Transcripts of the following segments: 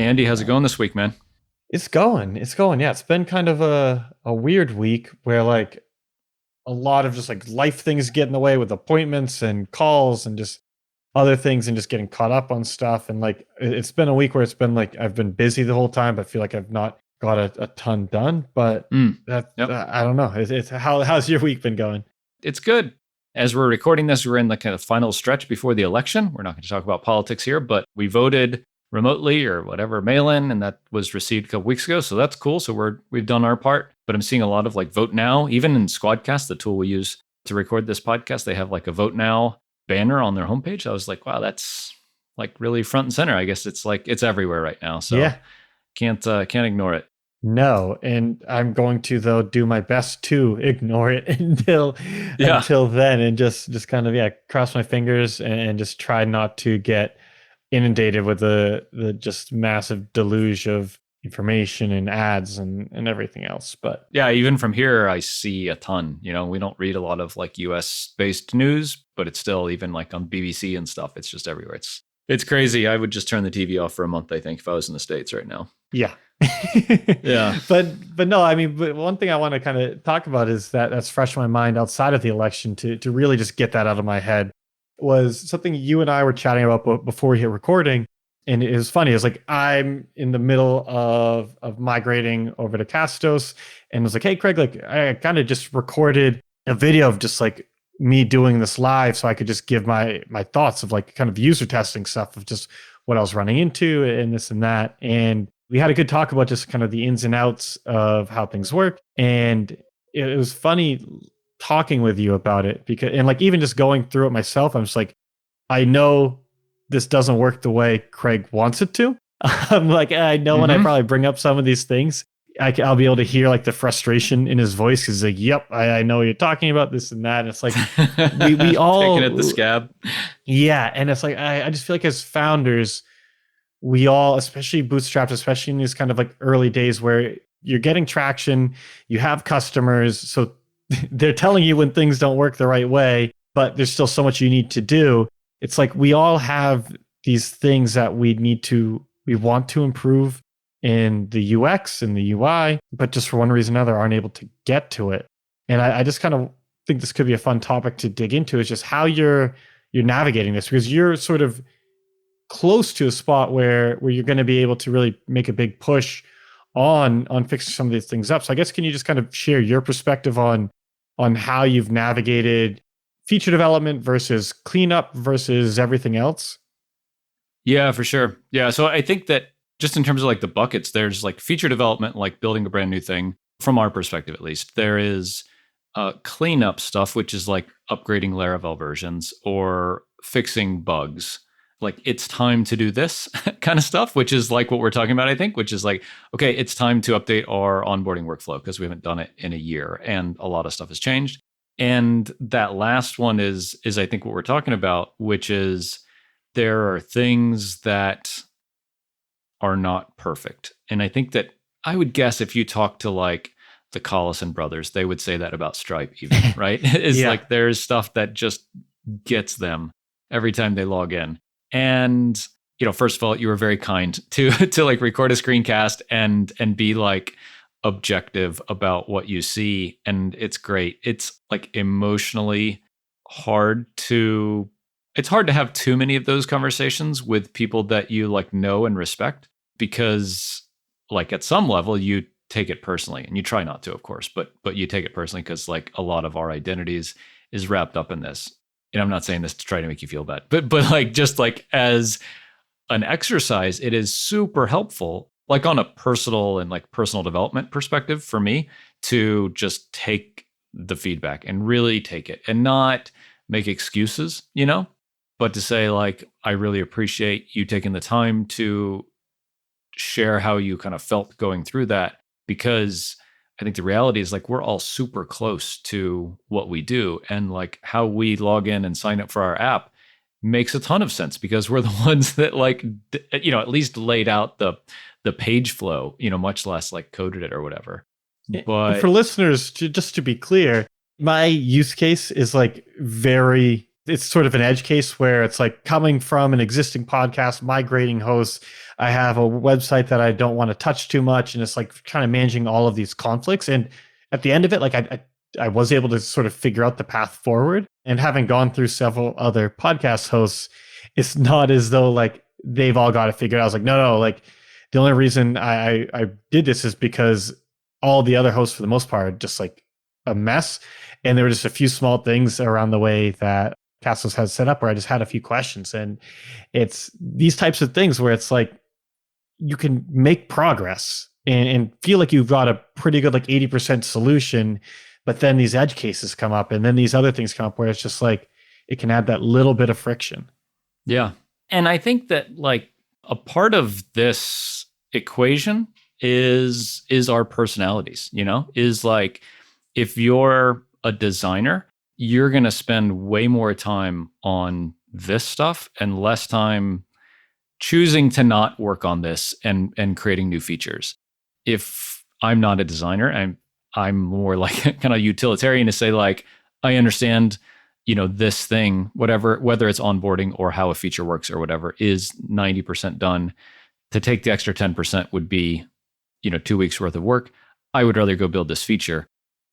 Andy, how's it going this week, man? It's going. It's going. Yeah, it's been kind of a weird week where like a lot of just like life things get in the way with appointments and calls and just other things and just getting caught up on stuff. And like it's been a week where it's been like I've been busy the whole time, but I feel like I've not got a ton done. But that Yep. I don't know. It's how's your week been going? It's good. As we're recording this, we're in the kind of final stretch before the election. We're not going to talk about politics here, but we voted remotely or whatever, mail-in, and that was received a couple weeks ago. So that's cool. So we've done our part. But I'm seeing a lot of like Vote Now, even in Squadcast, the tool we use to record this podcast, they have like a Vote Now banner on their homepage. I was like, wow, that's like really front and center. I guess it's like it's everywhere right now. So Yeah. can't ignore it. No, and I'm going to though do my best to ignore it until then, and just kind of cross my fingers and just try not to get inundated with the just massive deluge of information and ads and everything else. But yeah, even from here, I see a ton. You know, we don't read a lot of like US based news, but it's still even like on BBC and stuff. It's just everywhere. It's crazy. I would just turn the TV off for a month, I think, if I was in the States right now. yeah. Yeah. But no, I mean, but one thing I want to kind of talk about is that's fresh in my mind outside of the election to really just get that out of my head was something you and I were chatting about before we hit recording. And it was funny. It was like, I'm in the middle of migrating over to Castos and was like, hey, Craig, like I kind of just recorded a video of just like me doing this live so I could just give my thoughts of like kind of user testing stuff of just what I was running into and this and that. And we had a good talk about just kind of the ins and outs of how things work. And it was funny talking with you about it because, and like even just going through it myself, I'm just like, I know this doesn't work the way Craig wants it to. I'm like, I know when I probably bring up some of these things, I'll be able to hear like the frustration in his voice because like, yep, I know what you're talking about, this and that. And it's like, we all picking at the scab. Yeah. And it's like, I just feel like as founders, we all, especially bootstrapped, especially in these kind of like early days where you're getting traction, you have customers. So they're telling you when things don't work the right way, but there's still so much you need to do. It's like we all have these things that we want to improve in the UX and the UI, but just for one reason or another aren't able to get to it. And I just kind of think this could be a fun topic to dig into is just how you're navigating this because you're sort of close to a spot where you're going to be able to really make a big push on fixing some of these things up. So I guess can you just kind of share your perspective on how you've navigated feature development versus cleanup versus everything else? Yeah, for sure. Yeah. So I think that just in terms of like the buckets, there's like feature development, like building a brand new thing from our perspective, at least. There is cleanup stuff, which is like upgrading Laravel versions or fixing bugs. Like it's time to do this kind of stuff, which is like what we're talking about, I think, which is like, okay, it's time to update our onboarding workflow because we haven't done it in a year and a lot of stuff has changed. And that last one is I think what we're talking about, which is there are things that are not perfect. And I think that I would guess if you talk to like the Collison brothers, they would say that about Stripe even, right? It's like there's stuff that just gets them every time they log in. And, you know, first of all, you were very kind to like record a screencast and be like objective about what you see. And it's great. It's like emotionally it's hard to have too many of those conversations with people that you like know and respect because like at some level you take it personally and you try not to, of course, but you take it personally because like a lot of our identities is wrapped up in this. And I'm not saying this to try to make you feel bad, but like just like as an exercise, it is super helpful, like on a personal and like personal development perspective for me to just take the feedback and really take it and not make excuses, you know, but to say like, I really appreciate you taking the time to share how you kind of felt going through that because I think the reality is like we're all super close to what we do and like how we log in and sign up for our app makes a ton of sense because we're the ones that like, you know, at least laid out the page flow, you know, much less like coded it or whatever. But for listeners, just to be clear, my use case is like very it's sort of an edge case where it's like coming from an existing podcast, migrating hosts. I have a website that I don't want to touch too much. And it's like kind of managing all of these conflicts. And at the end of it, like I was able to sort of figure out the path forward. And having gone through several other podcast hosts, it's not as though like they've all got it figured out. I was like, no, like the only reason I did this is because all the other hosts for the most part are just like a mess. And there were just a few small things around the way that Castles has set up where I just had a few questions. And it's these types of things where it's like you can make progress and feel like you've got a pretty good like 80% solution, but then these edge cases come up and then these other things come up where it's just like it can add that little bit of friction. Yeah. And I think that like a part of this equation is our personalities, is like if you're a designer, you're going to spend way more time on this stuff and less time choosing to not work on this and creating new features. If I'm not a designer, I'm more like kind of utilitarian to say like, I understand, this thing, whether it's onboarding or how a feature works or whatever, is 90% done. To take the extra 10% would be, 2 weeks worth of work. I would rather go build this feature.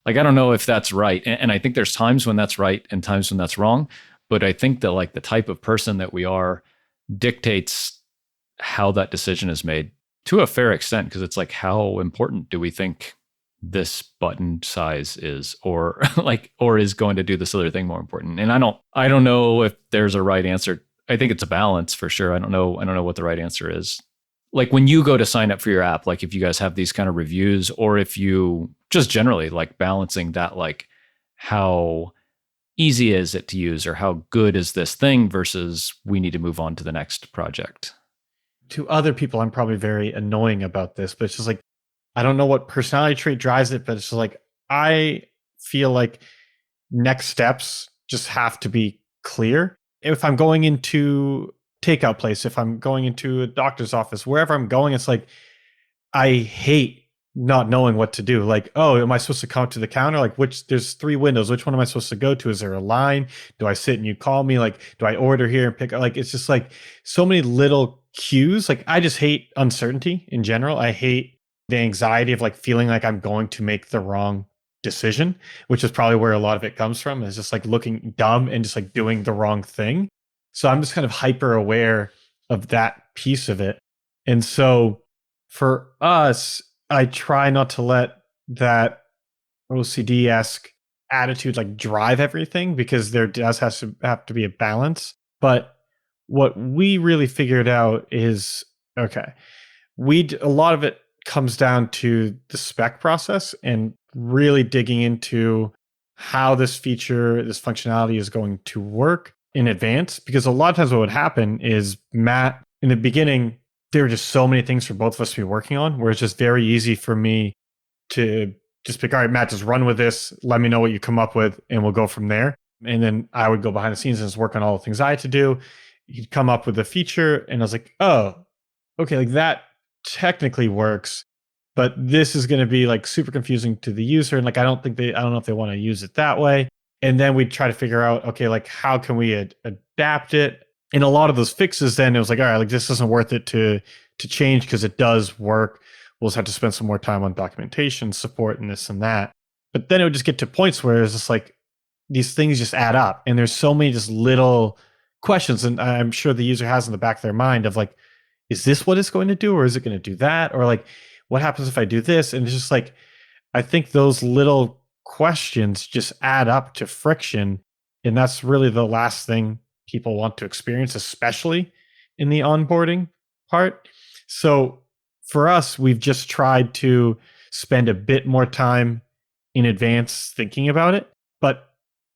Like, I don't know if that's right. And I think there's times when that's right and times when that's wrong. But I think that like the type of person that we are dictates how that decision is made to a fair extent. Because it's like, how important do we think this button size is, or is going to do this other thing more important? And I don't know if there's a right answer. I think it's a balance for sure. I don't know what the right answer is. Like when you go to sign up for your app, like if you guys have these kind of reviews, or if you just generally like balancing that, like how easy is it to use or how good is this thing versus we need to move on to the next project. To other people, I'm probably very annoying about this, but it's just like, I don't know what personality trait drives it, but it's just like, I feel like next steps just have to be clear. If I'm going into takeout place, if I'm going into a doctor's office, wherever I'm going, it's like I hate not knowing what to do. Like, oh, am I supposed to come to the counter? Like, there's 3 windows. Which one am I supposed to go to? Is there a line? Do I sit and you call me? Like, do I order here and pick up? Like, it's just like so many little cues. Like, I just hate uncertainty in general. I hate the anxiety of like feeling like I'm going to make the wrong decision, which is probably where a lot of it comes from, is just like looking dumb and just like doing the wrong thing. So I'm just kind of hyper aware of that piece of it. And so for us, I try not to let that OCD-esque attitude like drive everything, because there does have to be a balance. But what we really figured out is, okay, a lot of it comes down to the spec process and really digging into how this feature, this functionality is going to work in advance. Because a lot of times what would happen is Matt, in the beginning, there were just so many things for both of us to be working on, where it's just very easy for me to just pick, all right, Matt, just run with this. Let me know what you come up with and we'll go from there. And then I would go behind the scenes and just work on all the things I had to do. He'd come up with a feature and I was like, oh, okay, like that technically works, but this is going to be like super confusing to the user. And like, I don't know if they want to use it that way. And then we'd try to figure out, okay, like how can we adapt it? And a lot of those fixes, then it was like, all right, like this isn't worth it to change because it does work. We'll just have to spend some more time on documentation, support, and this and that. But then it would just get to points where it's just like these things just add up, and there's so many just little questions, and I'm sure the user has in the back of their mind of like, is this what it's going to do, or is it going to do that, or like, what happens if I do this? And it's just like, I think those little questions just add up to friction, and that's really the last thing people want to experience, especially in the onboarding part. So for us, we've just tried to spend a bit more time in advance thinking about it, but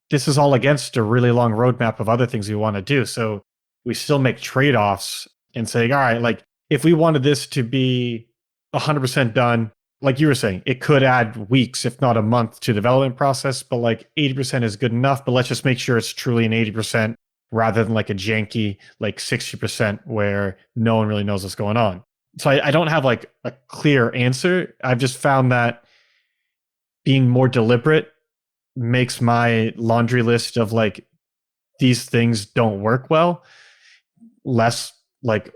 this is all against a really long roadmap of other things we want to do. So we still make trade-offs and saying, all right, like if we wanted this to be 100% done, like you were saying, it could add weeks, if not a month, to the development process, but like 80% is good enough, but let's just make sure it's truly an 80% rather than like a janky, like 60% where no one really knows what's going on. So I don't have like a clear answer. I've just found that being more deliberate makes my laundry list of like these things don't work well, less like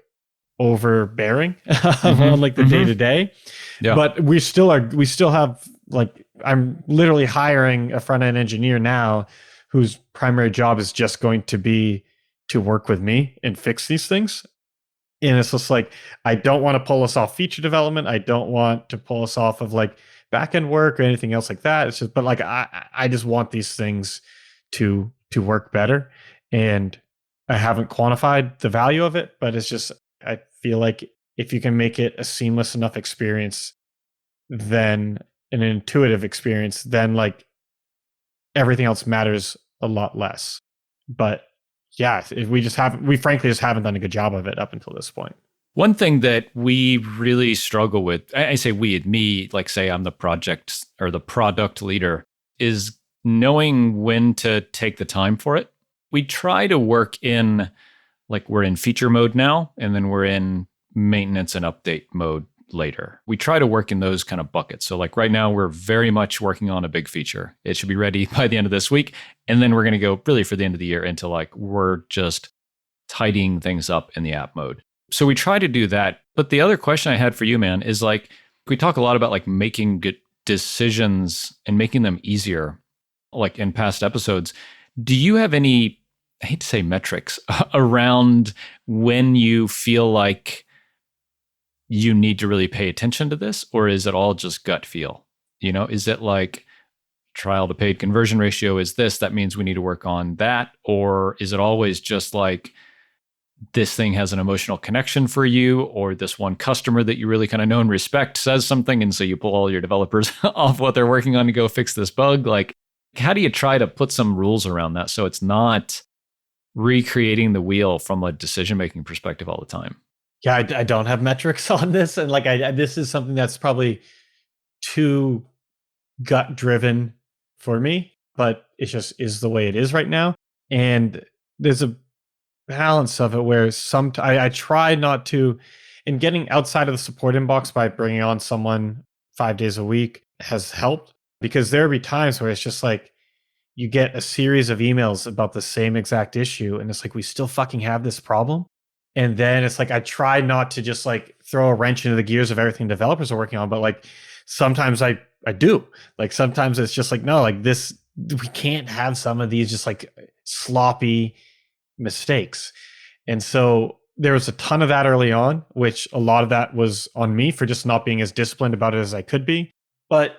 overbearing on like the day to day. Yeah. But we still have like, I'm literally hiring a front end engineer now whose primary job is just going to be to work with me and fix these things. And it's just like, I don't want to pull us off feature development. I don't want to pull us off of like back end work or anything else like that. It's just, but like, I just want these things to work better. And I haven't quantified the value of it, but it's just, I feel like if you can make it a seamless enough experience, then an intuitive experience, then like everything else matters a lot less. But yeah, we frankly just haven't done a good job of it up until this point. One thing that we really struggle with, I say we, me, like say I'm the project or the product leader, is knowing when to take the time for it. We try to work in, like we're in feature mode now, and then we're in maintenance and update mode later. We try to work in those kind of buckets. So like right now, we're very much working on a big feature. It should be ready by the end of this week. And then we're going to go really for the end of the year into like, we're just tidying things up in the app mode. So we try to do that. But the other question I had for you, man, is like, we talk a lot about like making good decisions and making them easier, like in past episodes. Do you have any, I hate to say metrics, around when you feel like you need to really pay attention to this? Or is it all just gut feel? You know, is it like trial to paid conversion ratio is this, that means we need to work on that? Or is it always just like this thing has an emotional connection for you, or this one customer that you really kind of know and respect says something, and so you pull all your developers off what they're working on to go fix this bug? Like, how do you try to put some rules around that so it's not recreating the wheel from a decision-making perspective all the time? Yeah, I don't have metrics on this, and like this is something that's probably too gut driven for me, but it just is the way it is right now. And there's a balance of it where I try not to, and getting outside of the support inbox by bringing on someone 5 days a week has helped, because there'll be times where it's just like you get a series of emails about the same exact issue, and it's like, we still fucking have this problem. And then it's like, I try not to just like throw a wrench into the gears of everything developers are working on, but like sometimes I do. Like sometimes it's just like, no, like this, we can't have some of these just like sloppy mistakes. And so there was a ton of that early on, which a lot of that was on me for just not being as disciplined about it as I could be. But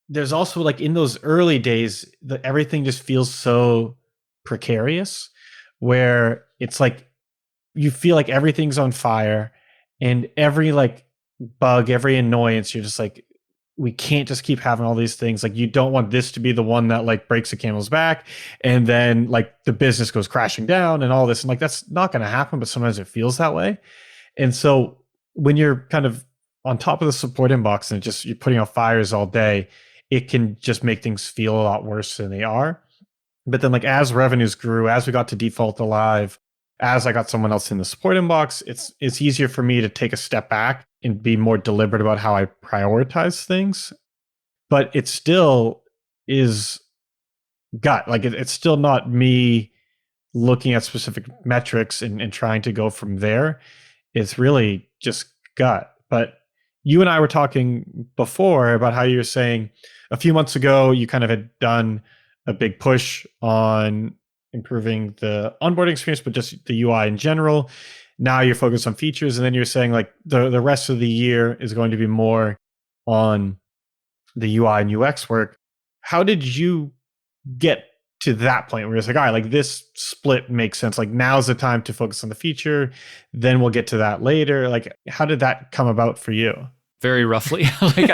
there's also like in those early days, everything just feels so precarious, where it's like you feel like everything's on fire, and every like bug, every annoyance, you're just like, we can't just keep having all these things. Like, you don't want this to be the one that like breaks the camel's back, and then like the business goes crashing down and all this. And like, that's not going to happen, but sometimes it feels that way. And so when you're kind of on top of the support inbox and you're putting out fires all day, it can just make things feel a lot worse than they are. But then like as revenues grew, as we got to default to live, as I got someone else in the support inbox, it's easier for me to take a step back and be more deliberate about how I prioritize things. But it still is gut. Like it's still not me looking at specific metrics and trying to go from there. It's really just gut. But you and I were talking before about how you were saying a few months ago, you kind of had done a big push on improving the onboarding experience, but just the UI in general. Now you're focused on features, and then you're saying like the rest of the year is going to be more on the UI and UX work. How did you get to that point where it's like, all right, like this split makes sense. Like now's the time to focus on the feature. Then we'll get to that later. Like, how did that come about for you? Very roughly. Like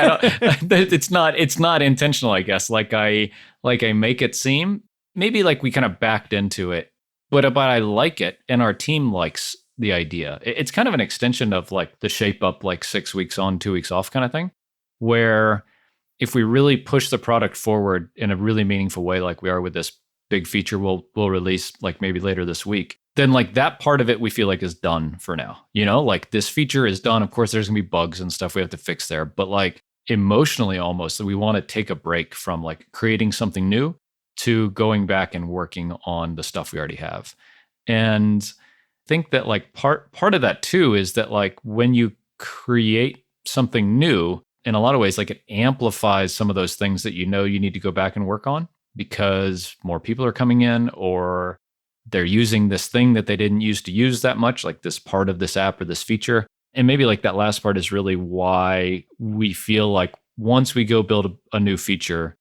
it's not intentional, I guess. Like I make it seem. Maybe like we kind of backed into it, but I like it, and our team likes the idea. It's kind of an extension of like the shape up, like 6 weeks on, 2 weeks off kind of thing, where if we really push the product forward in a really meaningful way, like we are with this big feature we'll release like maybe later this week, then like that part of it we feel like is done for now. You know, like this feature is done. Of course, there's gonna be bugs and stuff we have to fix there, but like emotionally almost, we want to take a break from like creating something new to going back and working on the stuff we already have. And I think that like part of that too is that like when you create something new, in a lot of ways, like it amplifies some of those things that you know you need to go back and work on because more people are coming in or they're using this thing that they didn't used to use that much, like this part of this app or this feature. And maybe like that last part is really why we feel like once we go build a new feature,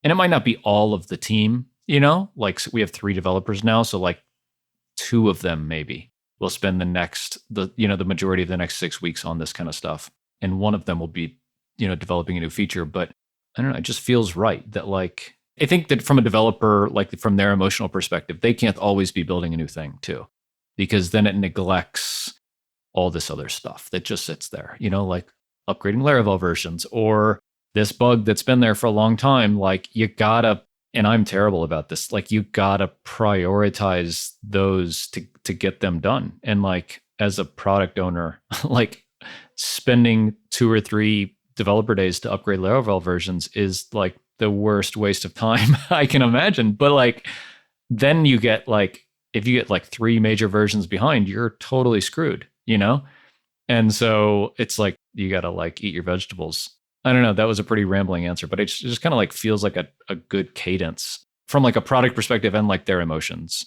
and it might not be all of the team, you know, like we have 3 developers now. So like 2 of them maybe will spend the majority of the next 6 weeks on this kind of stuff. And one of them will be, developing a new feature. But I don't know, it just feels right that like, I think that from a developer, like from their emotional perspective, they can't always be building a new thing too, because then it neglects all this other stuff that just sits there, like upgrading Laravel versions or this bug that's been there for a long time. Like you gotta, and I'm terrible about this, like you gotta prioritize those to get them done. And like as a product owner, like spending 2 or 3 developer days to upgrade Laravel versions is like the worst waste of time I can imagine. But like, then you get like, if you get like 3 major versions behind, you're totally screwed, And so it's like, you got to like eat your vegetables. I don't know. That was a pretty rambling answer, but it just kind of like feels like a good cadence from like a product perspective and like their emotions.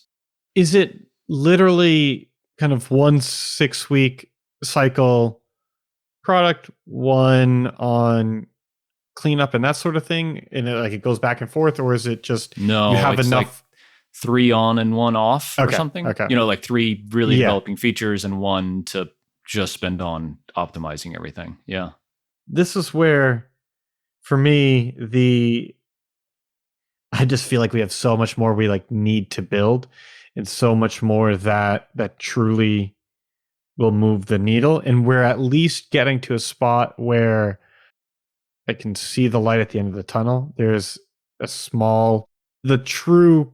Is it literally kind of 1 6-week cycle, product 1 on cleanup and that sort of thing, and it goes back and forth, or is it just no? You have enough like 3 on and 1 off or something? Okay. Like 3 really developing features and 1 to just spend on optimizing everything. Yeah. This is where, for me, I just feel like we have so much more we like need to build, and so much more that truly will move the needle. And we're at least getting to a spot where I can see the light at the end of the tunnel. There's the true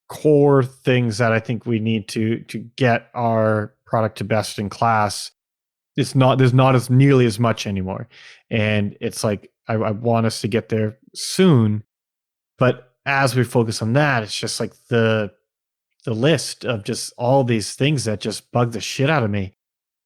core things that I think we need to get our product to best in class. There's not as nearly as much anymore. And it's like, I want us to get there soon. But as we focus on that, it's just like the list of just all these things that just bug the shit out of me.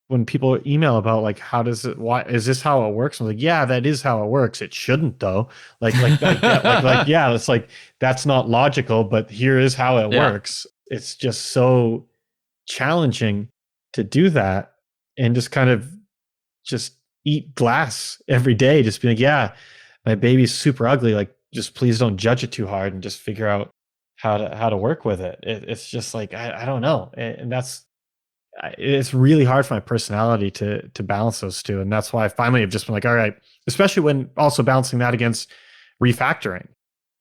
When people email about like, why is this how it works? I'm like, yeah, that is how it works. It shouldn't though. Yeah, it's like, that's not logical, but here is how it works. It's just so challenging to do that and just kind of just eat glass every day. Just be like, yeah, my baby's super ugly. Like, just please don't judge it too hard and just figure out how to work with it. It's just like, I don't know. And it's really hard for my personality to balance those two. And that's why I finally have just been like, all right, especially when also balancing that against refactoring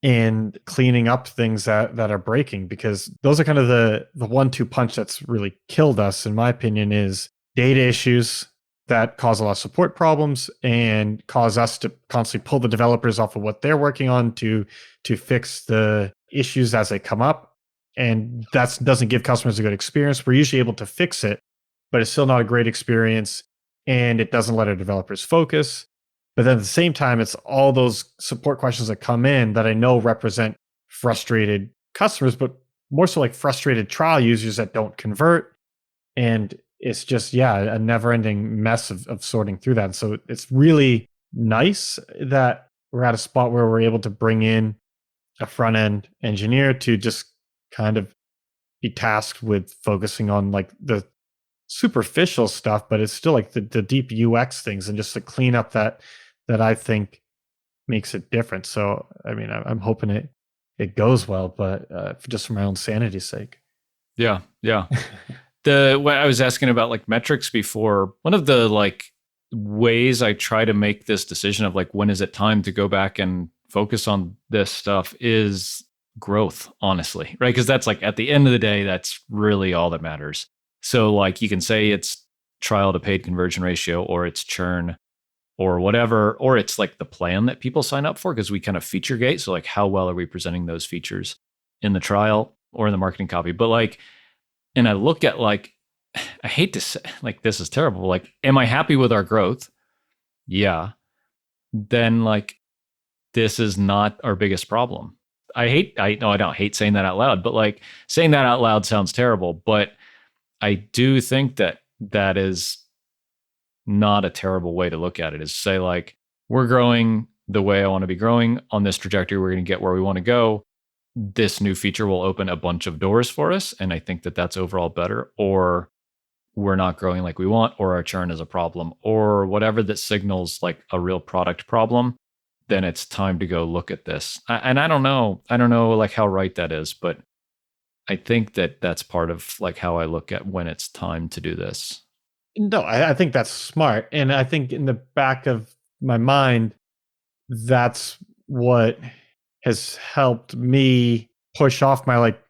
and cleaning up things that are breaking, because those are kind of the 1-2 punch that's really killed us, in my opinion, is data issues that cause a lot of support problems and cause us to constantly pull the developers off of what they're working on to fix the issues as they come up. And that doesn't give customers a good experience. We're usually able to fix it, but it's still not a great experience, and it doesn't let our developers focus. But then at the same time, it's all those support questions that come in that I know represent frustrated customers, but more so like frustrated trial users that don't convert. And it's just, a never-ending mess of sorting through that. And so it's really nice that we're at a spot where we're able to bring in a front-end engineer to just kind of be tasked with focusing on like the superficial stuff, but it's still like the deep UX things and just the cleanup that I think makes it different. So, I mean, I'm hoping it goes well, but just for my own sanity's sake. Yeah. When I was asking about like metrics before, one of the like ways I try to make this decision of like, when is it time to go back and focus on this stuff is growth, honestly, right? Because that's like, at the end of the day, that's really all that matters. So like, you can say it's trial to paid conversion ratio, or it's churn, or whatever, or it's like the plan that people sign up for, because we kind of feature gate. So like, how well are we presenting those features in the trial or in the marketing copy? But like, and I look at like, I hate to say, like, this is terrible. Like, am I happy with our growth? Yeah. Then like, this is not our biggest problem. I know I don't hate saying that out loud, but like saying that out loud sounds terrible. But I do think that that is not a terrible way to look at it, is say like, we're growing the way I want to be growing on this trajectory. We're going to get where we want to go. This new feature will open a bunch of doors for us. And I think that that's overall better. Or we're not growing like we want, or our churn is a problem, or whatever that signals like a real product problem, then it's time to go look at this. And I don't know like how right that is, but I think that that's part of like how I look at when it's time to do this. No, I think that's smart. And I think in the back of my mind, that's what has helped me push off my like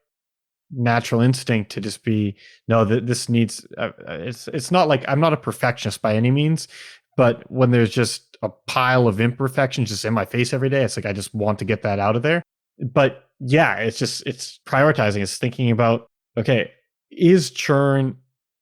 natural instinct to just be, no, that this needs, it's not like I'm not a perfectionist by any means, but when there's just a pile of imperfections just in my face every day, it's like I just want to get that out of there. But yeah, it's prioritizing, it's thinking about, okay, is churn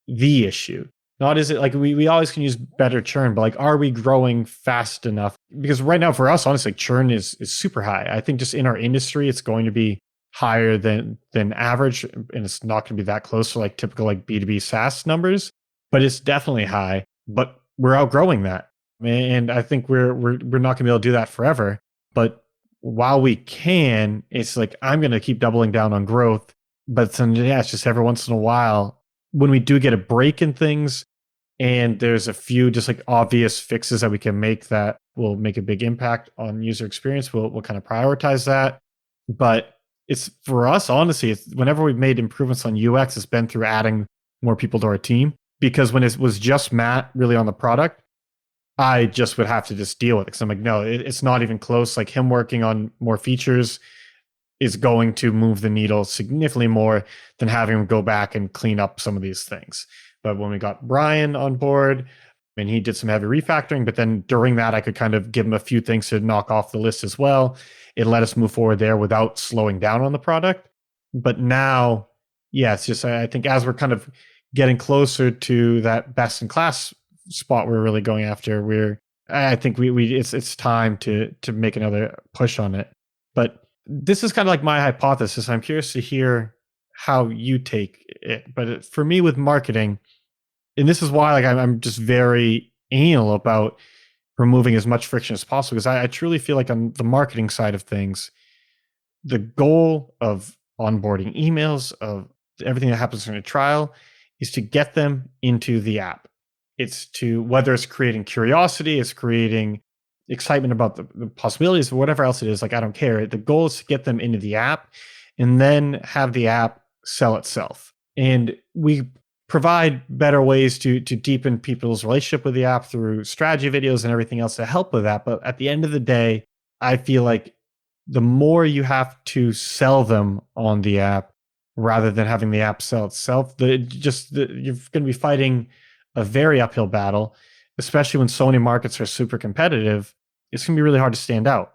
the issue? Not is it like we always can use better churn, but like, are we growing fast enough? Because right now for us, honestly, churn is super high. I think just in our industry, it's going to be higher than average, and it's not going to be that close to like typical like B2B SaaS numbers, but it's definitely high. But we're outgrowing that, and I think we're not going to be able to do that forever. But while we can, it's like I'm going to keep doubling down on growth. But then, yeah, it's just every once in a while when we do get a break in things, and there's a few just like obvious fixes that we can make that will make a big impact on user experience, we'll kind of prioritize that. But it's for us, honestly, it's whenever we've made improvements on UX, it's been through adding more people to our team. Because when it was just Matt really on the product, I just would have to just deal with it. Because I'm like, no, it's not even close. Like him working on more features is going to move the needle significantly more than having him go back and clean up some of these things. But when we got Brian on board, and he did some heavy refactoring, but then during that, I could kind of give him a few things to knock off the list as well. It let us move forward there without slowing down on the product. But now, yeah, it's just, I think as we're kind of getting closer to that best in class spot we're really going after, I think it's time to make another push on it. But this is kind of like my hypothesis. I'm curious to hear how you take it. But for me with marketing, and this is why like I'm just very anal about removing as much friction as possible, because I truly feel like on the marketing side of things, the goal of onboarding emails, of everything that happens during a trial, is to get them into the app. It's to, whether it's creating curiosity, it's creating excitement about the possibilities, or whatever else it is, like I don't care. The goal is to get them into the app and then have the app sell itself. And we provide better ways to deepen people's relationship with the app through strategy videos and everything else to help with that. But at the end of the day, I feel like the more you have to sell them on the app rather than having the app sell itself, you're going to be fighting a very uphill battle, especially when so many markets are super competitive. It's going to be really hard to stand out.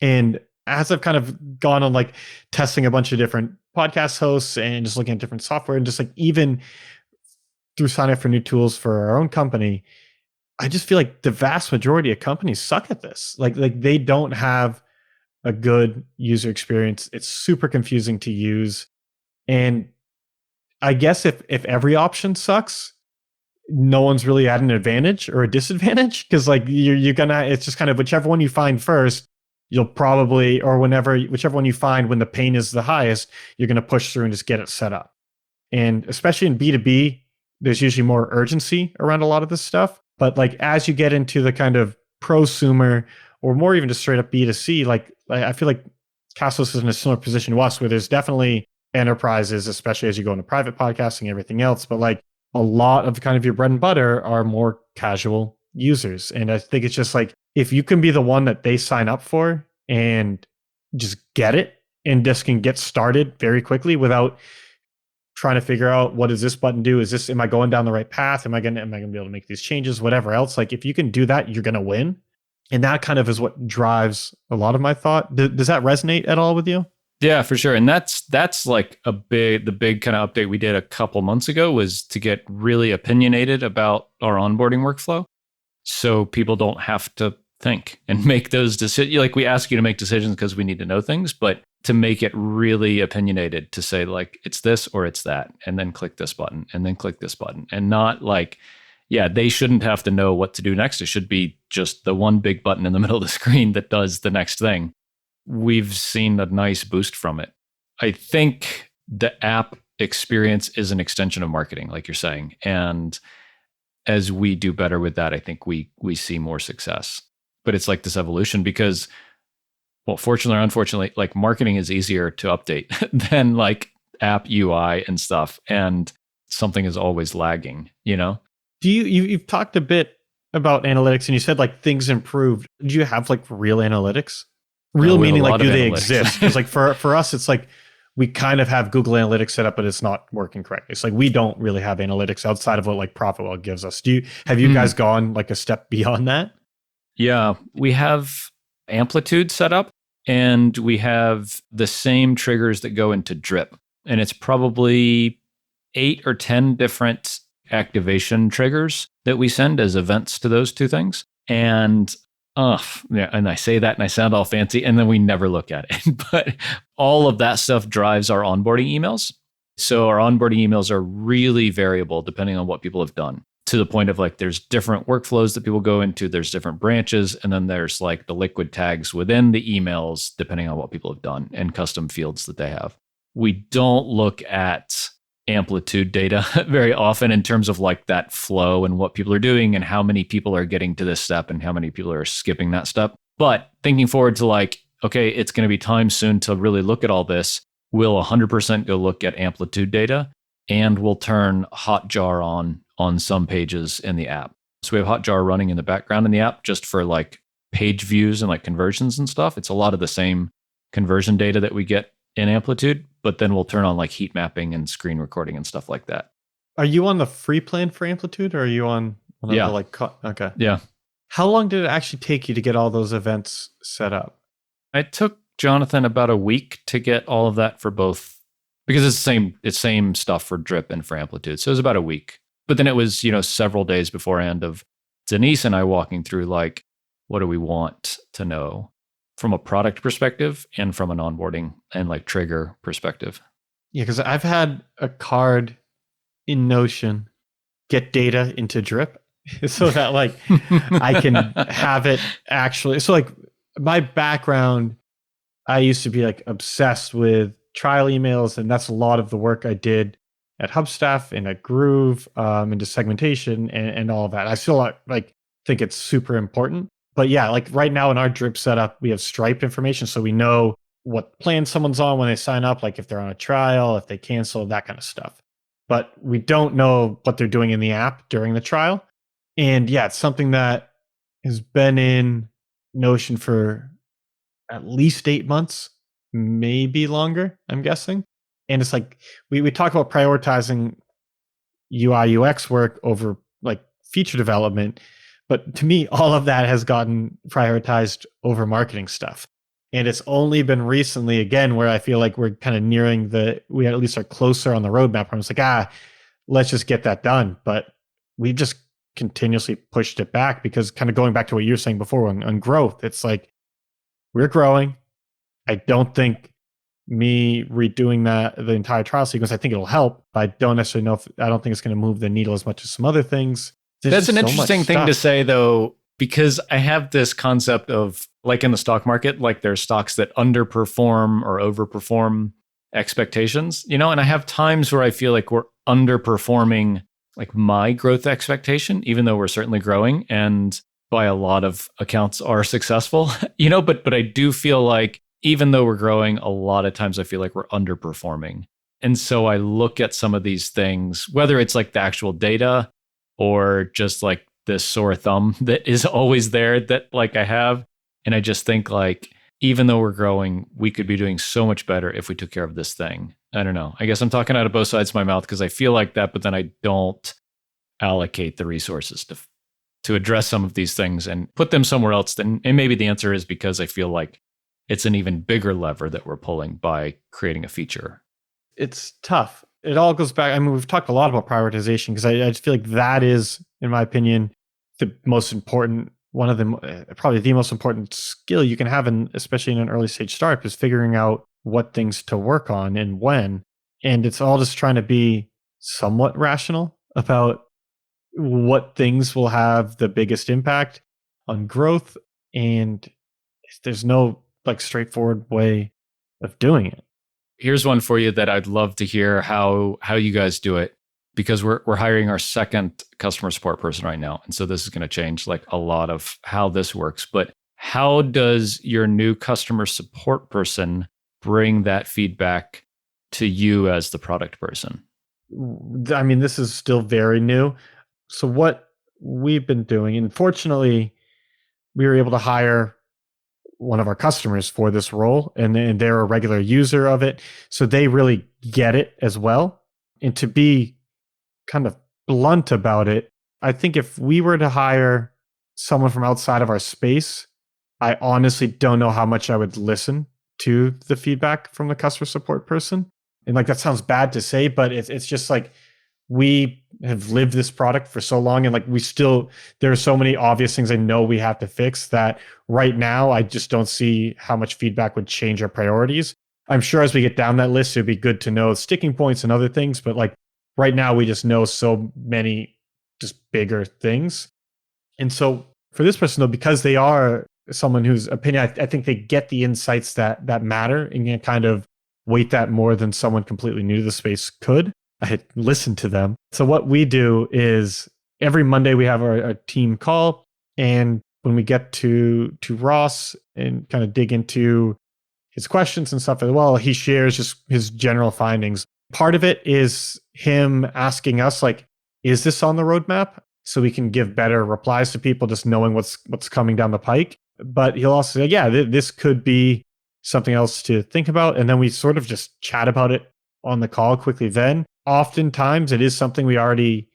And as I've kind of gone on like testing a bunch of different podcast hosts and just looking at different software, and just like even through signing up for new tools for our own company, I just feel like the vast majority of companies suck at this. Like they don't have a good user experience. It's super confusing to use. And I guess if every option sucks, no one's really at an advantage or a disadvantage, because like you're gonna, it's just kind of whichever one you find first, you'll probably, or whichever one you find when the pain is the highest, you're going to push through and just get it set up. And especially in B2B, there's usually more urgency around a lot of this stuff. But like as you get into the kind of prosumer, or more even just straight up B2C, like I feel like Castos is in a similar position to us, where there's definitely enterprises, especially as you go into private podcasting and everything else. But like a lot of kind of your bread and butter are more casual users. And I think it's just like, if you can be the one that they sign up for and just get it and just can get started very quickly without trying to figure out, what does this button do? Am I going down the right path? Am I going to be able to make these changes? Whatever else. Like if you can do that, you're going to win. And that kind of is what drives a lot of my thought. Does that resonate at all with you? Yeah, for sure. And that's like the big kind of update we did a couple months ago, was to get really opinionated about our onboarding workflow, so people don't have to think and make those decisions. Like we ask you to make decisions because we need to know things, but to make it really opinionated, to say like it's this or it's that, and then click this button and then click this button, and not like, yeah, they shouldn't have to know what to do next. It should be just the one big button in the middle of the screen that does the next thing. We've seen a nice boost from it. I think the app experience is an extension of marketing, like you're saying. And as we do better with that, I think we see more success. But it's like this evolution because, well, fortunately or unfortunately, like marketing is easier to update than like app UI and stuff. And something is always lagging, you know? You've talked a bit about analytics and you said like things improved. Do you have like real analytics? Real meaning like, do they exist? Because like for us, it's like we kind of have Google Analytics set up, but it's not working correctly. It's like we don't really have analytics outside of what like ProfitWell gives us. Have you guys gone like a step beyond that? Yeah, we have Amplitude set up, and we have the same triggers that go into Drip. And it's probably 8 or 10 different activation triggers that we send as events to those two things. And yeah, and I say that and I sound all fancy, and then we never look at it. But all of that stuff drives our onboarding emails. So our onboarding emails are really variable depending on what people have done, to the point of like there's different workflows that people go into, there's different branches, and then there's like the liquid tags within the emails depending on what people have done and custom fields that they have. We don't look at Amplitude data very often in terms of like that flow and what people are doing and how many people are getting to this step and how many people are skipping that step. But thinking forward to like, okay, it's going to be time soon to really look at all this. We'll 100% go look at Amplitude data, and we'll turn Hotjar on some pages in the app. So we have Hotjar running in the background in the app just for like page views and like conversions and stuff. It's a lot of the same conversion data that we get in Amplitude, but then we'll turn on like heat mapping and screen recording and stuff like that. Are you on the free plan for Amplitude, or are you on one of the like? Okay. Yeah. How long did it actually take you to get all those events set up? It took Jonathan about a week to get all of that for both, because it's same stuff for Drip and for Amplitude. So it was about a week. But then it was, several days beforehand of Denise and I walking through like, what do we want to know from a product perspective and from an onboarding and like trigger perspective. Yeah, because I've had a card in Notion get data into Drip so that like I can have it actually. So like my background, I used to be like obsessed with trial emails, and that's a lot of the work I did at Hubstaff and at Groove, into segmentation and all of that. I still like think it's super important. But yeah, like right now in our Drip setup, we have Stripe information. So we know what plan someone's on when they sign up, like if they're on a trial, if they cancel, that kind of stuff. But we don't know what they're doing in the app during the trial. And yeah, it's something that has been in Notion for at least 8 months, maybe longer, I'm guessing. And it's like, we talk about prioritizing UI UX work over like feature development. But to me, all of that has gotten prioritized over marketing stuff. And it's only been recently, again, where I feel like we're kind of nearing we at least are closer on the roadmap. I'm just like, let's just get that done. But we've just continuously pushed it back because kind of going back to what you were saying before on growth, it's like, we're growing. I don't think me redoing the entire trial sequence, I think it'll help, but I don't necessarily know I don't think it's going to move the needle as much as some other things. That's an interesting thing to say, though, because I have this concept of like in the stock market, like there's stocks that underperform or overperform expectations, and I have times where I feel like we're underperforming like my growth expectation, even though we're certainly growing and by a lot of accounts are successful, but I do feel like even though we're growing, a lot of times I feel like we're underperforming. And so I look at some of these things, whether it's like the actual data or just like this sore thumb that is always there that like I have. And I just think like, even though we're growing, we could be doing so much better if we took care of this thing. I don't know. I guess I'm talking out of both sides of my mouth because I feel like that, but then I don't allocate the resources to address some of these things and put them somewhere else. And maybe the answer is because I feel like it's an even bigger lever that we're pulling by creating a feature. It's tough. It all goes back. I mean, we've talked a lot about prioritization because I just feel like that is, in my opinion, the most important, one of the probably the most important skill you can have, especially in an early stage startup, is figuring out what things to work on and when. And it's all just trying to be somewhat rational about what things will have the biggest impact on growth. And there's no like straightforward way of doing it. Here's one for you that I'd love to hear how you guys do it, because we're hiring our second customer support person right now. And so this is going to change like a lot of how this works. But how does your new customer support person bring that feedback to you as the product person? I mean, this is still very new. So what we've been doing, and fortunately, we were able to hire one of our customers for this role, and they're a regular user of it. So they really get it as well. And to be kind of blunt about it, I think if we were to hire someone from outside of our space, I honestly don't know how much I would listen to the feedback from the customer support person. And like that sounds bad to say, but it's just like we have lived this product for so long, and like there are so many obvious things I know we have to fix that right now I just don't see how much feedback would change our priorities. I'm sure as we get down that list, it'd be good to know sticking points and other things, but like right now we just know so many just bigger things. And so for this person though, because they are someone whose opinion, I think they get the insights that matter and can kind of weight that more than someone completely new to the space could. I had listened to them. So what we do is every Monday we have our team call, and when we get to Ross and kind of dig into his questions and stuff as well, he shares just his general findings. Part of it is him asking us like, is this on the roadmap? So we can give better replies to people, just knowing what's coming down the pike. But he'll also say, yeah, this could be something else to think about. And then we sort of just chat about it on the call quickly then. Oftentimes it is something we already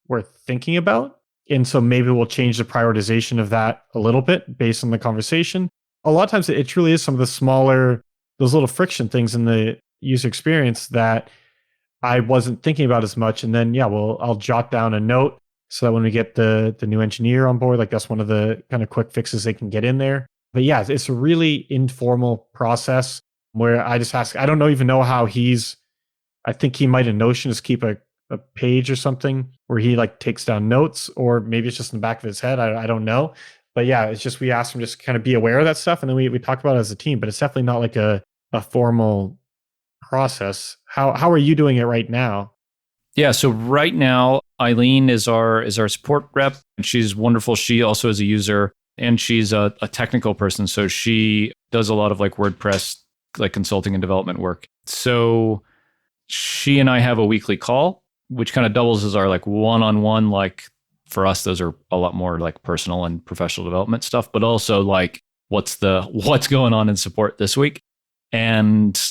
were thinking about. And so maybe we'll change the prioritization of that a little bit based on the conversation. A lot of times it truly is some of the smaller, those little friction things in the user experience that I wasn't thinking about as much. And then, I'll jot down a note so that when we get the new engineer on board, like that's one of the kind of quick fixes they can get in there. But yeah, it's a really informal process where I just ask, I don't even know how I think he might in Notion just keep a page or something where he like takes down notes, or maybe it's just in the back of his head. I don't know. But yeah, it's just, we ask him just kind of be aware of that stuff. And then we talk about it as a team, but it's definitely not like a formal process. How are you doing it right now? Yeah, so right now, Eileen is our support rep, and she's wonderful. She also is a user, and she's a technical person. So she does a lot of like WordPress, like consulting and development work. So she and I have a weekly call, which kind of doubles as our like one-on-one. Like for us, those are a lot more like personal and professional development stuff, but also like what's going on in support this week. And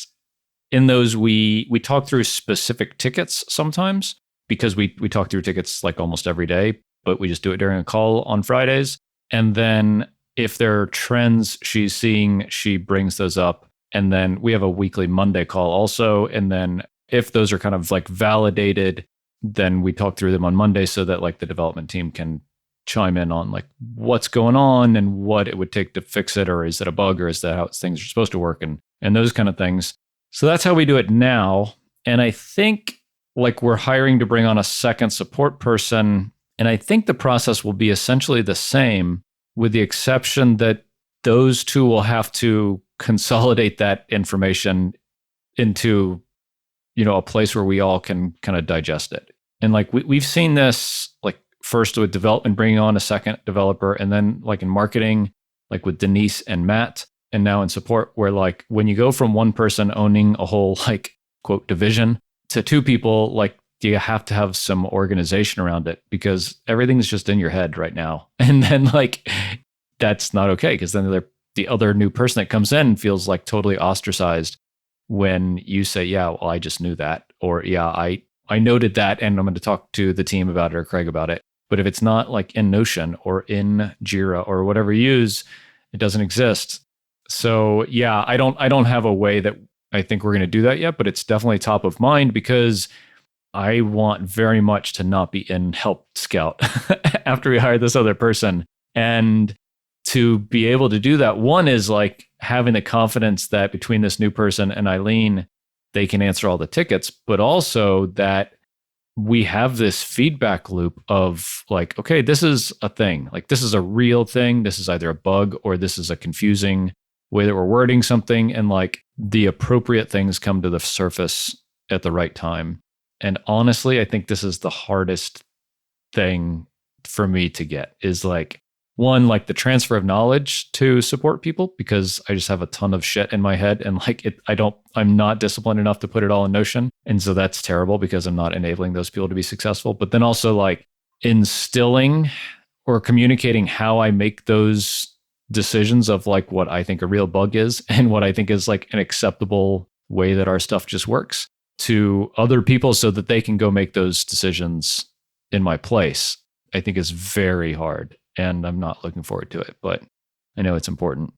in those, we talk through specific tickets sometimes, because we talk through tickets like almost every day, but we just do it during a call on Fridays. And then if there are trends she's seeing, she brings those up. And then we have a weekly Monday call also. And then if those are kind of like validated, then we talk through them on Monday so that like the development team can chime in on like what's going on and what it would take to fix it, or is it a bug, or is that how things are supposed to work, and those kind of things. So that's how we do it now. And I think like we're hiring to bring on a second support person, and I think the process will be essentially the same, with the exception that those two will have to consolidate that information into a place where we all can kind of digest it. And like we've seen this like first with development, bringing on a second developer, and then like in marketing, like with Denise and Matt, and now in support, where like when you go from one person owning a whole like quote division to two people, like you have to have some organization around it, because everything's just in your head right now. And then like that's not okay, because then the other new person that comes in feels like totally ostracized when you say, yeah, well, I just knew that, or yeah, I noted that and I'm going to talk to the team about it or Craig about it. But if it's not like in Notion or in Jira or whatever you use, it doesn't exist. So yeah, I don't have a way that I think we're going to do that yet, but it's definitely top of mind, because I want very much to not be in Help Scout after we hire this other person, and to be able to do that, one is like having the confidence that between this new person and Eileen, they can answer all the tickets, but also that we have this feedback loop of like, okay, this is a thing. Like, this is a real thing. This is either a bug or this is a confusing way that we're wording something. And like the appropriate things come to the surface at the right time. And honestly, I think this is the hardest thing for me to get is like, one, like the transfer of knowledge to support people, because I just have a ton of shit in my head and like I'm not disciplined enough to put it all in Notion. And so that's terrible because I'm not enabling those people to be successful. But then also like instilling or communicating how I make those decisions of like what I think a real bug is and what I think is like an acceptable way that our stuff just works to other people so that they can go make those decisions in my place, I think is very hard. And I'm not looking forward to it, but I know it's important.